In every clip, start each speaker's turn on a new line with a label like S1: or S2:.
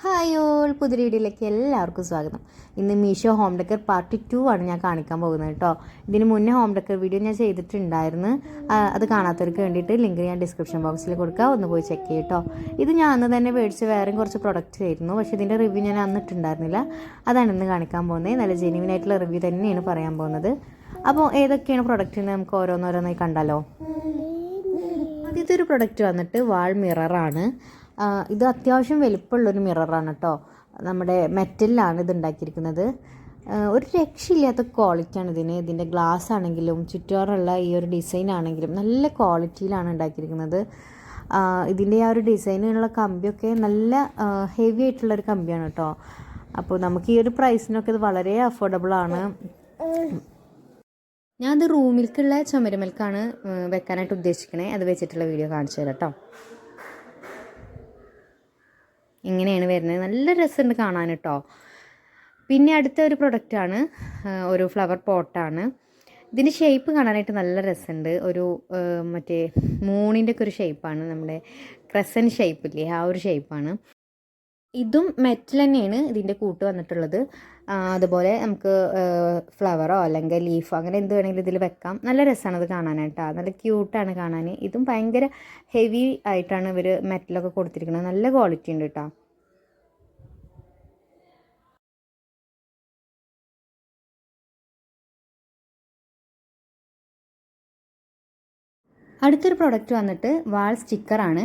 S1: Hi all, പുതിയ വീഡിയോയിലേക്ക് എല്ലാവർക്കും സ്വാഗതം. ഇന്ന് മീഷോ ഹോം ഡെക്കർ പാർട്ട് 2 ആണ് ഞാൻ കാണിക്കാൻ പോകുന്നത് കേട്ടോ. ഇതിന് മുന്നേ ഹോം ഡെക്കർ വീഡിയോ ഞാൻ ചെയ്തിട്ടുണ്ടായിരുന്നു. അത് കാണാത്തവർക്ക് വേണ്ടിയിട്ട് ലിങ്ക് ഞാൻ ഡിസ്ക്രിപ്ഷൻ ബോക്സിൽ കൊടുക്കുക, ഒന്ന് പോയി ചെക്ക് ചെയ്യും കേട്ടോ. ഇത് ഞാൻ അന്ന് തന്നെ മേടിച്ച് വേറെയും കുറച്ച് പ്രൊഡക്റ്റ്സ് ആയിരുന്നു, പക്ഷേ ഇതിൻ്റെ റിവ്യൂ ഞാൻ അന്നിട്ടുണ്ടായിരുന്നില്ല. അതാണ് ഇന്ന് കാണിക്കാൻ പോകുന്നത്. നല്ല ജെന്യുവൻ ആയിട്ടുള്ള റിവ്യൂ തന്നെയാണ് പറയാൻ പോകുന്നത്. അപ്പോൾ ഏതൊക്കെയാണ് പ്രൊഡക്റ്റ് എന്ന് നമുക്ക് ഓരോന്നോരോന്നായി കണ്ടാലോ. ആദ്യത്തെ ഒരു പ്രൊഡക്റ്റ് വന്നിട്ട് വാൾ മിററാണ്. ഇത് അത്യാവശ്യം വലിപ്പമുള്ളൊരു മിററാണ് കേട്ടോ. നമ്മുടെ മെറ്റലിലാണ് ഇത് ഉണ്ടാക്കിയിരിക്കുന്നത്. ഒരു രക്ഷയില്ലാത്ത ക്വാളിറ്റിയാണ് ഇതിൻ്റെ ഗ്ലാസ് ആണെങ്കിലും ചുറ്റുപാടുള്ള ഈ ഒരു ഡിസൈൻ ആണെങ്കിലും നല്ല ക്വാളിറ്റിയിലാണ് ഉണ്ടാക്കിയിരിക്കുന്നത്. ഇതിൻ്റെ ആ ഒരു ഡിസൈനുള്ള കമ്പിയൊക്കെ നല്ല ഹെവി ആയിട്ടുള്ളൊരു കമ്പിയാണ് കേട്ടോ. അപ്പോൾ നമുക്ക് ഈ ഒരു പ്രൈസിനൊക്കെ ഇത് വളരെ അഫോർഡബിൾ ആണ്. ഞാനത് റൂമിലേക്കുള്ള ചുമരുമൽക്കാണ് വെക്കാനായിട്ട് ഉദ്ദേശിക്കണേ. അത് വെച്ചിട്ടുള്ള വീഡിയോ കാണിച്ചു തരാം കേട്ടോ. ഇങ്ങനെയാണ് വരുന്നത്. നല്ല രസമുണ്ട് കാണാൻ കേട്ടോ. പിന്നെ അടുത്ത ഒരു പ്രൊഡക്റ്റാണ്, ഒരു ഫ്ലവർ പോട്ടാണ്. ഇതിൻ്റെ ഷേപ്പ് കാണാനായിട്ട് നല്ല രസമുണ്ട്. ഒരു മറ്റേ മൂണിൻ്റെ ഒക്കെ ഒരു ഷേപ്പാണ്, നമ്മുടെ ക്രസൻറ്റ് ഷേപ്പില്ലേ ആ ഒരു ഷേപ്പാണ്. ഇതും മെറ്റൽ തന്നെയാണ് ഇതിൻ്റെ കൂട്ട് വന്നിട്ടുള്ളത്. അതുപോലെ നമുക്ക് ഫ്ലവറോ അല്ലെങ്കിൽ ലീഫോ അങ്ങനെ എന്ത് വേണമെങ്കിലും ഇതിൽ വെക്കാം. നല്ല രസമാണ് ഇത് കാണാനായിട്ടോ, നല്ല ക്യൂട്ടാണ് കാണാൻ. ഇതും ഭയങ്കര ഹെവി ആയിട്ടാണ് ഇവർ മെറ്റലൊക്കെ കൊടുത്തിരിക്കുന്നത്. നല്ല ക്വാളിറ്റി ഉണ്ട് കേട്ടോ. അടുത്തൊരു പ്രൊഡക്റ്റ് വന്നിട്ട് വാൾ സ്റ്റിക്കറാണ്.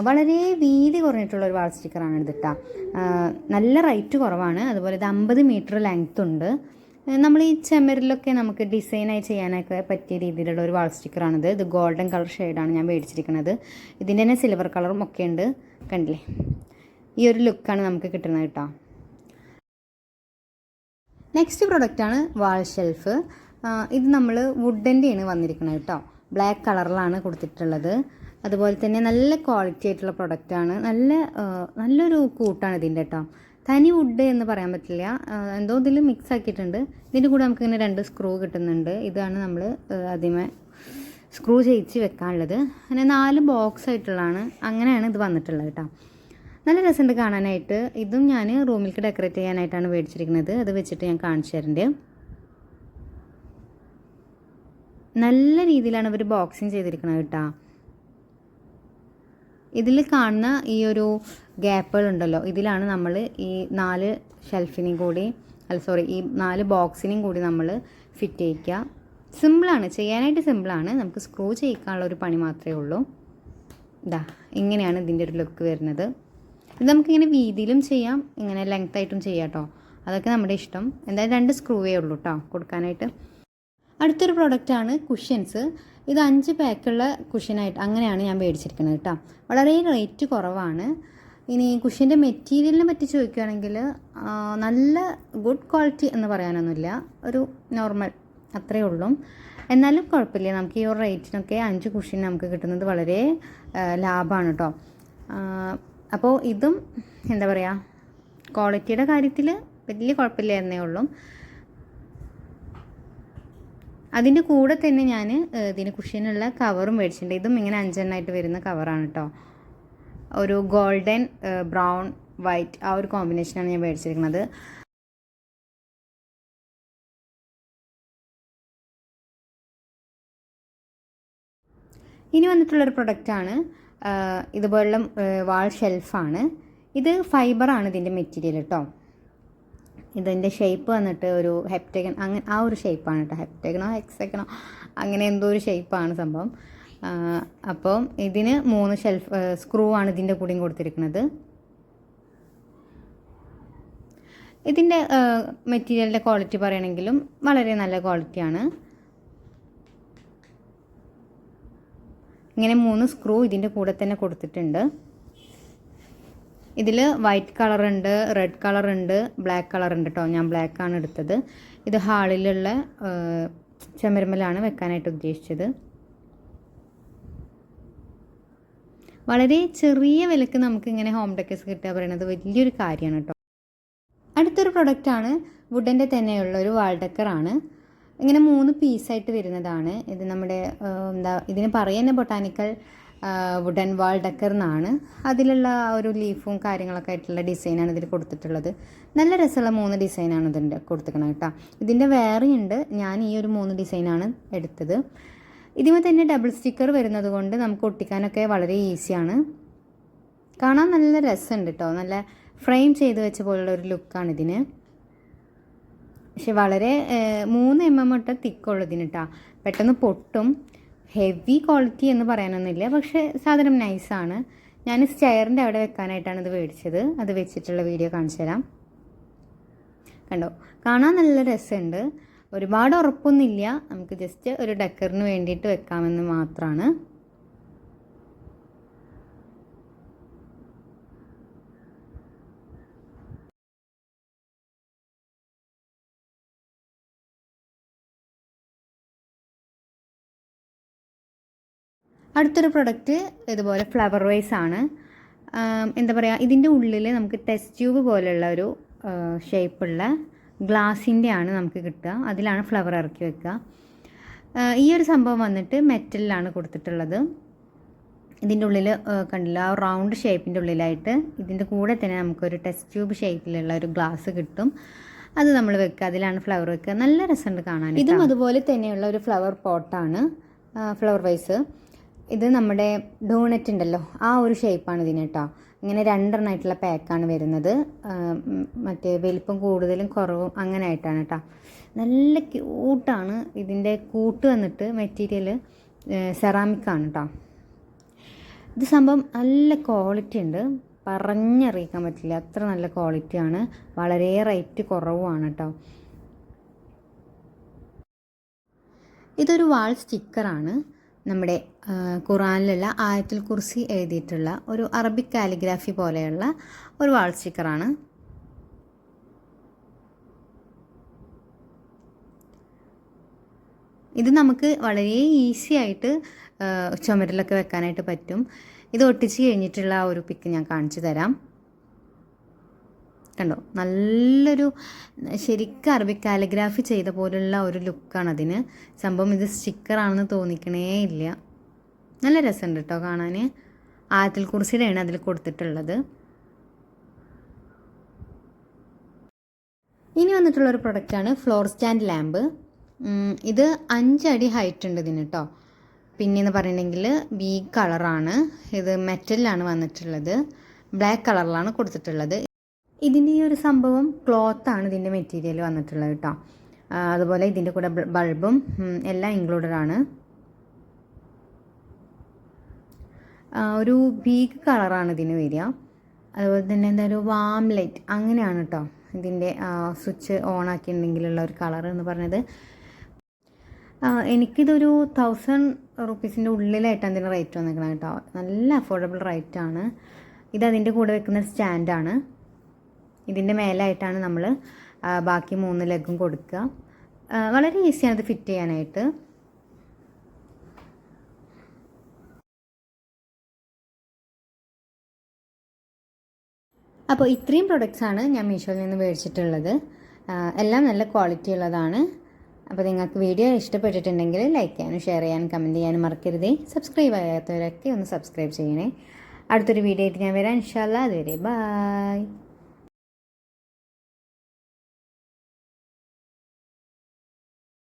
S1: വളരെ വീതി കുറഞ്ഞിട്ടുള്ളൊരു വാൾ സ്റ്റിക്കറാണ് ഇത് കേട്ടോ. നല്ല റേറ്റ് കുറവാണ്. അതുപോലെ ഇത് 50 മീറ്റർ ലെങ്ത് ഉണ്ട്. നമ്മൾ ഈ ചെമ്മരിലൊക്കെ നമുക്ക് ഡിസൈനായി ചെയ്യാനൊക്കെ പറ്റിയ രീതിയിലുള്ള ഒരു വാൾ സ്റ്റിക്കറാണിത്. ഇത് ഗോൾഡൻ കളർ ഷെയ്ഡാണ് ഞാൻ മേടിച്ചിരിക്കുന്നത്. ഇതിൻ്റെ തന്നെ സിൽവർ കളറും ഒക്കെ ഉണ്ട്, കണ്ടില്ലേ. ഈ ഒരു ലുക്കാണ് നമുക്ക് കിട്ടുന്നത് കേട്ടോ. നെക്സ്റ്റ് പ്രൊഡക്റ്റാണ് വാൾ ഷെൽഫ്. ഇത് നമ്മൾ വുഡൻ്റെയാണ് വന്നിരിക്കുന്നത് കേട്ടോ. ബ്ലാക്ക് കളറിലാണ് കൊടുത്തിട്ടുള്ളത്. അതുപോലെ തന്നെ നല്ല ക്വാളിറ്റി ആയിട്ടുള്ള പ്രൊഡക്റ്റാണ്. നല്ലൊരു കൂട്ടാണ് ഇതിൻ്റെ കേട്ടോ. തനി വുഡ് എന്ന് പറയാൻ പറ്റില്ല, എന്തോ ഇതിൽ മിക്സ് ആക്കിയിട്ടുണ്ട്. ഇതിൻ്റെ കൂടെ നമുക്കിങ്ങനെ 2 സ്ക്രൂ കിട്ടുന്നുണ്ട്. ഇതാണ് നമ്മൾ ആദ്യമേ സ്ക്രൂ ചെയ്യിച്ച് വെക്കാനുള്ളത്. അങ്ങനെ 4 ബോക്സ് ആയിട്ടുള്ളതാണ്. അങ്ങനെയാണ് ഇത് വന്നിട്ടുള്ളത് കേട്ടോ. നല്ല രസമുണ്ട് കാണാനായിട്ട്. ഇതും ഞാൻ റൂമിലേക്ക് ഡെക്കറേറ്റ് ചെയ്യാനായിട്ടാണ് മേടിച്ചിരിക്കുന്നത്. അത് വെച്ചിട്ട് ഞാൻ കാണിച്ചു തരുന്നുണ്ട്. നല്ല രീതിയിലാണ് ഇവർ ബോക്സിങ് ചെയ്തിരിക്കുന്നത് കേട്ടോ. ഇതിൽ കാണുന്ന ഈ ഒരു ഗ്യാപ്പുകളുണ്ടല്ലോ, ഇതിലാണ് നമ്മൾ ഈ 4 ഷെൽഫിനെയും കൂടി ഈ 4 ബോക്സിനെയും കൂടി നമ്മൾ ഫിറ്റ് ചെയ്യിക്കുക. സിമ്പിളാണ്, ചെയ്യാനായിട്ട് സിമ്പിളാണ്. നമുക്ക് സ്ക്രൂ ചെയ്യിക്കാനുള്ള ഒരു പണി മാത്രമേ ഉള്ളൂ. ഇതാ ഇങ്ങനെയാണ് ഇതിൻ്റെ ഒരു ലുക്ക് വരുന്നത്. ഇത് നമുക്കിങ്ങനെ വീതിയിലും ചെയ്യാം, ഇങ്ങനെ ലെങ്ത്തായിട്ടും ചെയ്യാം കേട്ടോ. അതൊക്കെ നമ്മുടെ ഇഷ്ടം. എന്തായാലും 2 സ്ക്രൂവേ ഉള്ളൂ കേട്ടോ കൊടുക്കാനായിട്ട്. അടുത്തൊരു പ്രൊഡക്റ്റാണ് കുഷ്യൻസ്. ഇത് 5 പാക്കുള്ള കുഷ്യനായിട്ട് അങ്ങനെയാണ് ഞാൻ മേടിച്ചിരിക്കുന്നത് കേട്ടോ. വളരെ റേറ്റ് കുറവാണ്. ഇനി കുഷ്യൻ്റെ മെറ്റീരിയലിനെ പറ്റി ചോദിക്കുകയാണെങ്കിൽ നല്ല ഗുഡ് ക്വാളിറ്റി എന്ന് പറയാനൊന്നുമില്ല, ഒരു നോർമൽ അത്രയേ ഉള്ളൂ. എന്നാലും കുഴപ്പമില്ല. നമുക്ക് ഈ ഒരു റേറ്റിനൊക്കെ 5 കുഷ്യൻ നമുക്ക് കിട്ടുന്നത് വളരെ ലാഭമാണ് കേട്ടോ. അപ്പോൾ ഇതും എന്താ പറയുക, ക്വാളിറ്റിയുടെ കാര്യത്തിൽ വലിയ കുഴപ്പമില്ല എന്നേ ഉള്ളൂ. അതിൻ്റെ കൂടെ തന്നെ ഞാൻ ഇതിന് കുഷ്യനുള്ള കവറും മേടിച്ചിട്ടുണ്ട്. ഇതും ഇങ്ങനെ 5 എണ്ണമായിട്ട് വരുന്ന കവറാണ് കേട്ടോ. ഒരു ഗോൾഡൻ ബ്രൗൺ വൈറ്റ് ആ ഒരു കോമ്പിനേഷനാണ് ഞാൻ മേടിച്ചിരിക്കുന്നത്. ഇനി വന്നിട്ടുള്ളൊരു പ്രൊഡക്റ്റാണ് ഇതുപോലുള്ള വാൾ ഷെൽഫാണ്. ഇത് ഫൈബറാണ് ഇതിൻ്റെ മെറ്റീരിയൽ കേട്ടോ. ഇതിൻ്റെ ഷേപ്പ് വന്നിട്ട് ഒരു ഹെപ്റ്റഗൺ അങ്ങനെ ആ ഒരു ഷേപ്പാണ് കേട്ടോ. ഹെപ്റ്റഗണോ ഹെക്സഗണോ അങ്ങനെ എന്തോ ഒരു ഷേപ്പാണ് സംഭവം. അപ്പോൾ ഇതിന് 3 സ്ക്രൂ ആണ് ഇതിൻ്റെ കൂടെയും കൊടുത്തിരിക്കുന്നത്. ഇതിൻ്റെ മെറ്റീരിയലിൻ്റെ ക്വാളിറ്റി പറയുകയാണെങ്കിലും വളരെ നല്ല ക്വാളിറ്റിയാണ്. ഇങ്ങനെ 3 സ്ക്രൂ ഇതിൻ്റെ കൂടെ തന്നെ കൊടുത്തിട്ടുണ്ട്. ഇതിൽ വൈറ്റ് കളറുണ്ട്, റെഡ് കളറുണ്ട്, ബ്ലാക്ക് കളറുണ്ട് കേട്ടോ. ഞാൻ ബ്ലാക്കാണ് എടുത്തത്. ഇത് ഹാളിലുള്ള ചുമരുമലാണ് വെക്കാനായിട്ട് ഉദ്ദേശിച്ചത്. വളരെ ചെറിയ വിലക്ക് നമുക്കിങ്ങനെ ഹോം ഡെക്കേഴ്സ് കിട്ടുക പറയുന്നത് വലിയൊരു കാര്യമാണ് കേട്ടോ. അടുത്തൊരു പ്രൊഡക്റ്റാണ് വുഡൻ്റെ തന്നെയുള്ള ഒരു വാൾ ഡെക്കറാണ്. ഇങ്ങനെ 3 പീസായിട്ട് വരുന്നതാണ്. ഇത് നമ്മുടെ ഇതിന് പറയുന്നത് ബൊട്ടാനിക്കൽ വുഡൻ വാൾ ഡെക്കർ എന്നാണ്. അതിലുള്ള ഒരു ലീഫും കാര്യങ്ങളൊക്കെ ആയിട്ടുള്ള ഡിസൈനാണ് ഇതിൽ കൊടുത്തിട്ടുള്ളത്. നല്ല രസമുള്ള 3 ഡിസൈനാണ് ഇതിൻ്റെ കൊടുത്തിരിക്കുന്നത് കേട്ടോ. ഇതിൻ്റെ വേറെ ഉണ്ട്. ഞാൻ ഈ ഒരു 3 ഡിസൈനാണ് എടുത്തത്. ഇതിന് തന്നെ ഡബിൾ സ്റ്റിക്കർ വരുന്നത് കൊണ്ട് നമുക്ക് ഒട്ടിക്കാനൊക്കെ വളരെ ഈസിയാണ്. കാണാൻ നല്ല രസമുണ്ട് കേട്ടോ. നല്ല ഫ്രെയിം ചെയ്ത് വെച്ച പോലുള്ള ഒരു ലുക്കാണ് ഇതിന്. പക്ഷെ വളരെ 3 mm ഇട്ട തിക്കുള്ളതിന് കേട്ടോ. പെട്ടെന്ന് പൊട്ടും. ഹെവി ക്വാളിറ്റി എന്ന് പറയാനൊന്നുമില്ല, പക്ഷേ സാധനം നൈസാണ്. ഞാൻ സ്റ്റെയറിൻ്റെ അവിടെ വെക്കാനായിട്ടാണ് ഇത് മേടിച്ചത്. അത് വെച്ചിട്ടുള്ള വീഡിയോ കാണിച്ചു തരാം. കണ്ടോ, കാണാൻ നല്ല രസമുണ്ട്. ഒരുപാട് ഉറപ്പൊന്നുമില്ല, നമുക്ക് ജസ്റ്റ് ഒരു ഡെക്കറിന് വേണ്ടിയിട്ട് വെക്കാമെന്ന് മാത്രമാണ്. അടുത്തൊരു പ്രൊഡക്റ്റ് ഇതുപോലെ ഫ്ലവർ വൈസ് ആണ്. എന്താ പറയുക, ഇതിൻ്റെ ഉള്ളിൽ നമുക്ക് ടെസ്റ്റ് ട്യൂബ് പോലെയുള്ള ഒരു ഷേപ്പുള്ള ഗ്ലാസിൻ്റെ ആണ് നമുക്ക് കിട്ടുക. അതിലാണ് ഫ്ലവർ ഇറക്കി വെക്കുക. ഈ ഒരു സംഭവം വന്നിട്ട് മെറ്റലിലാണ് കൊടുത്തിട്ടുള്ളത്. ഇതിൻ്റെ ഉള്ളിൽ കണ്ടില്ല, ആ റൗണ്ട് ഷേപ്പിൻ്റെ ഉള്ളിലായിട്ട് ഇതിൻ്റെ കൂടെ തന്നെ നമുക്കൊരു ടെസ്റ്റ് ട്യൂബ് ഷേപ്പിലുള്ള ഒരു ഗ്ലാസ് കിട്ടും. അത് നമ്മൾ വെക്കുക, അതിലാണ് ഫ്ലവർ വെക്കുക. നല്ല രസമുണ്ട് കാണാൻ. ഇതും അതുപോലെ തന്നെയുള്ള ഒരു ഫ്ലവർ പോട്ടാണ്, ഫ്ലവർ വൈസ്. ഇത് നമ്മുടെ ഡോണറ്റ് ഉണ്ടല്ലോ, ആ ഒരു ഷേപ്പാണ് ഇതിന് കേട്ടോ. ഇങ്ങനെ 2 എണ്ണമായിട്ടുള്ള പാക്കാണ് വരുന്നത്. മറ്റേ വലിപ്പം കൂടുതലും കുറവും അങ്ങനെ ആയിട്ടാണ് കേട്ടോ. നല്ല ക്യൂട്ടാണ്. ഇതിൻ്റെ കൂട്ട് വന്നിട്ട് മെറ്റീരിയൽ സെറാമിക്കാണ് കേട്ടോ. ഇത് സംഭവം നല്ല ക്വാളിറ്റി ഉണ്ട്, പറഞ്ഞറിയിക്കാൻ പറ്റില്ല, അത്ര നല്ല ക്വാളിറ്റിയാണ്. വളരെ റേറ്റ് കുറവുമാണ് കേട്ടോ. ഇതൊരു വാൾ സ്റ്റിക്കറാണ്. നമ്മുടെ ഖുറാനിലുള്ള ആയത്തുൽ കുർസി എഴുതിയിട്ടുള്ള ഒരു അറബിക് കാലിഗ്രാഫി പോലെയുള്ള ഒരു വാൾ സ്റ്റിക്കറാണ്. ഇത് നമുക്ക് വളരെ ഈസി ആയിട്ട് ചുമരിലൊക്കെ വെക്കാനായിട്ട് പറ്റും. ഇത് ഒട്ടിച്ച് കഴിഞ്ഞിട്ടുള്ള ആ ഒരു പിക്ക് ഞാൻ കാണിച്ചു തരാം. കണ്ടോ, നല്ലൊരു ശരിക്കും അറബിക് കാലിഗ്രാഫി ചെയ്ത പോലുള്ള ഒരു ലുക്കാണ് അതിന്. സംഭവം ഇത് സ്റ്റിക്കറാണെന്ന് തോന്നിക്കണേ ഇല്ല. നല്ല രസമുണ്ട് കേട്ടോ കാണാൻ. ആയത്തുൽ കുർസിയിലാണ് അതിൽ കൊടുത്തിട്ടുള്ളത്. ഇനി വന്നിട്ടുള്ളൊരു പ്രൊഡക്റ്റാണ് ഫ്ലോർ സ്റ്റാൻഡ് ലാമ്പ്. ഇത് 5 അടി ഹൈറ്റ് ഉണ്ട് ഇതിന് കേട്ടോ. പിന്നെയെന്ന് പറഞ്ഞിട്ടുണ്ടെങ്കിൽ ബീഗ് കളറാണ്. ഇത് മെറ്റലിലാണ് വന്നിട്ടുള്ളത്, ബ്ലാക്ക് കളറിലാണ് കൊടുത്തിട്ടുള്ളത്. ഇതിൻ്റെ ഈ ഒരു സംഭവം ക്ലോത്താണ് ഇതിൻ്റെ മെറ്റീരിയൽ വന്നിട്ടുള്ളത് കേട്ടോ. അതുപോലെ ഇതിൻ്റെ കൂടെ ബൾബും എല്ലാം ഇൻക്ലൂഡഡ് ആണ്. ഒരു ബീഗ് കളറാണ് ഇതിന് വരിക. അതുപോലെ തന്നെ എന്താ ഒരു വാം ലൈറ്റ് അങ്ങനെയാണ് കേട്ടോ ഇതിൻ്റെ സ്വിച്ച് ഓൺ ആക്കിയിട്ടുണ്ടെങ്കിലുള്ള ഒരു കളർ എന്ന് പറഞ്ഞത്. എനിക്കിതൊരു 1000 റുപ്പീസിൻ്റെ ഉള്ളിലായിട്ടാണ് ഇതിൻ്റെ റേറ്റ് വന്നിരിക്കുന്നത് കേട്ടോ. നല്ല അഫോർഡബിൾ റേറ്റാണ്. ഇതതിൻ്റെ കൂടെ വെക്കുന്ന സ്റ്റാൻഡാണ്. ഇതിൻ്റെ മേലായിട്ടാണ് നമ്മൾ ബാക്കി 3 ലെഗും കൊടുക്കുക. വളരെ ഈസിയാണ് ഇത് ഫിറ്റ് ചെയ്യാനായിട്ട്. അപ്പോൾ ഇത്രയും പ്രൊഡക്ട്സാണ് ഞാൻ മീഷോയിൽ നിന്ന് മേടിച്ചിട്ടുള്ളത്. എല്ലാം നല്ല ക്വാളിറ്റി ഉള്ളതാണ്. അപ്പോൾ നിങ്ങൾക്ക് വീഡിയോ ഇഷ്ടപ്പെട്ടിട്ടുണ്ടെങ്കിൽ ലൈക്ക് ചെയ്യാനും ഷെയർ ചെയ്യാനും കമൻറ്റ് ചെയ്യാനും മറക്കരുതേ. സബ്സ്ക്രൈബ് ചെയ്യാത്തവരൊക്കെ ഒന്ന് സബ്സ്ക്രൈബ് ചെയ്യണേ. അടുത്തൊരു വീഡിയോ ആയിട്ട് ഞാൻ വരാം ഇൻഷാ അല്ലാഹ്. അതുവരെ ബൈ.